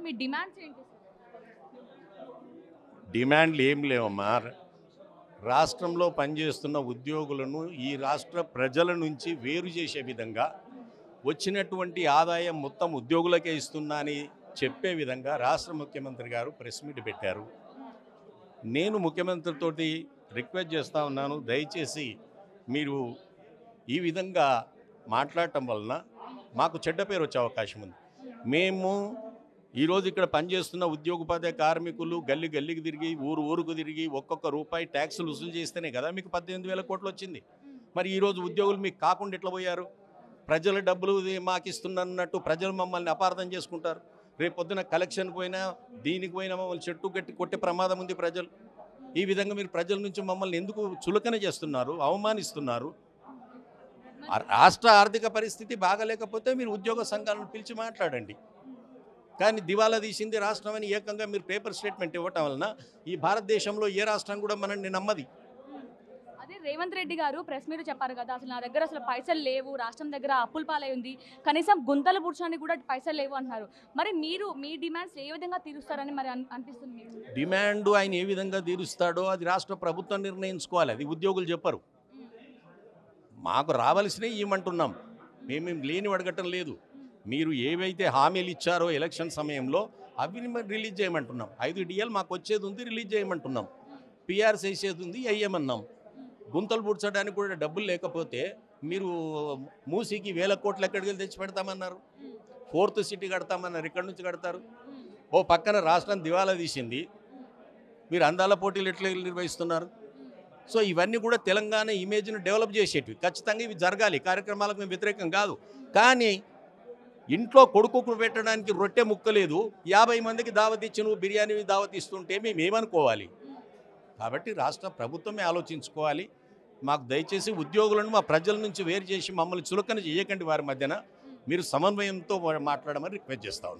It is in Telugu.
మీ డిమాండ్స్ ఏంటి? డిమాండ్లు ఏం లేవమ్మా. రాష్ట్రంలో పనిచేస్తున్న ఉద్యోగులను ఈ రాష్ట్ర ప్రజల నుంచి వేరు చేసే విధంగా వచ్చినటువంటి ఆదాయం మొత్తం ఉద్యోగులకే ఇస్తున్నా అని చెప్పే విధంగా రాష్ట్ర ముఖ్యమంత్రి గారు ప్రెస్ మీట్ పెట్టారు. నేను ముఖ్యమంత్రితోటి రిక్వెస్ట్ చేస్తూ ఉన్నాను, దయచేసి మీరు ఈ విధంగా మాట్లాడటం వలన మాకు చెడ్డ పేరు వచ్చే అవకాశం ఉంది. మేము ఈరోజు ఇక్కడ పనిచేస్తున్న ఉద్యోగోపాధ్యాయ కార్మికులు గల్లీ గల్లీకి తిరిగి ఊరుకు తిరిగి ఒక్కొక్క రూపాయి ట్యాక్సులు వసూలు చేస్తేనే కదా మీకు 18,000 కోట్లు వచ్చింది. మరి ఈరోజు ఉద్యోగులు మీకు కాకుండా ఎట్లా పోయారు? ప్రజల డబ్బులు మాకు ఇస్తున్నట్టు ప్రజలు మమ్మల్ని అపార్థం చేసుకుంటారు. రేపు పొద్దున కలెక్షన్ పోయినా దీనికి పోయినా మమ్మల్ని చెట్టు గట్టి కొట్టే ప్రమాదం ఉంది ప్రజలు. ఈ విధంగా మీరు ప్రజల నుంచి మమ్మల్ని ఎందుకు చులకన చేస్తున్నారు, అవమానిస్తున్నారు? రాష్ట్ర ఆర్థిక పరిస్థితి బాగలేకపోతే మీరు ఉద్యోగ సంఘాలను పిలిచి మాట్లాడండి. కానీ దివాలా తీసింది రాష్ట్రం అని ఏకంగా మీరు పేపర్ స్టేట్మెంట్ ఇవ్వటం వలన ఈ భారతదేశంలో ఏ రాష్ట్రం కూడా మనల్ని నమ్మది. అదే రేవంత్ రెడ్డి గారు ప్రెస్ మీట్ చెప్పారు కదా, అసలు నా దగ్గర అసలు పైసలు లేవు, రాష్ట్రం దగ్గర అప్పుల పాలై ఉంది, కనీసం గుంతలు పూడ్చడానికి కూడా పైసలు లేవు అంటున్నారు. మరి మీరు మీ డిమాండ్స్ ఏ విధంగా తీరుస్తారని మరి అనిపిస్తుంది? డిమాండ్ ఆయన ఏ విధంగా తీరుస్తాడో అది రాష్ట్ర ప్రభుత్వం నిర్ణయించుకోవాలి, అది ఉద్యోగులు చెప్పరు. మాకు రావాల్సినవి ఇవ్వమంటున్నాం, మేమేం లేని అడగటం లేదు. మీరు ఏవైతే హామీలు ఇచ్చారో ఎలక్షన్ సమయంలో అవి రిలీజ్ చేయమంటున్నాం. 5 DL మాకు వచ్చేది ఉంది, రిలీజ్ చేయమంటున్నాం. PRs వేసేది ఉంది, వేయమన్నాం. గుంతలు పూడ్చడానికి కూడా డబ్బులు లేకపోతే మీరు మూసీకి 1,000 కోట్లు ఎక్కడికి వెళ్ళి తెచ్చి పెడతామన్నారు. 4th సిటీ కడతామన్నారు, ఎక్కడి నుంచి కడతారు? ఓ పక్కన రాష్ట్రం దివాలా తీసింది, మీరు అందాల పోటీలు ఎట్లా నిర్వహిస్తున్నారు? సో ఇవన్నీ కూడా తెలంగాణ ఇమేజ్ను డెవలప్ చేసేటివి. ఖచ్చితంగా ఇవి జరగాలి, కార్యక్రమాలకు మేము వ్యతిరేకం కాదు. కానీ ఇంట్లో కొడుకుకు పెట్టడానికి రొట్టె ముక్కలేదు, 50 మందికి దావత్ ఇచ్చి నువ్వు బిర్యానీ దావత్ ఇస్తుంటే మేము ఏమనుకోవాలి? కాబట్టి రాష్ట్ర ప్రభుత్వమే ఆలోచించుకోవాలి. మాకు దయచేసి ఉద్యోగులను మా ప్రజల నుంచి వేరు చేసి మమ్మల్ని చులకన చేయకండి. వారి మధ్యన మీరు సమన్వయంతో మాట్లాడమని రిక్వెస్ట్ చేస్తా ఉన్నాను.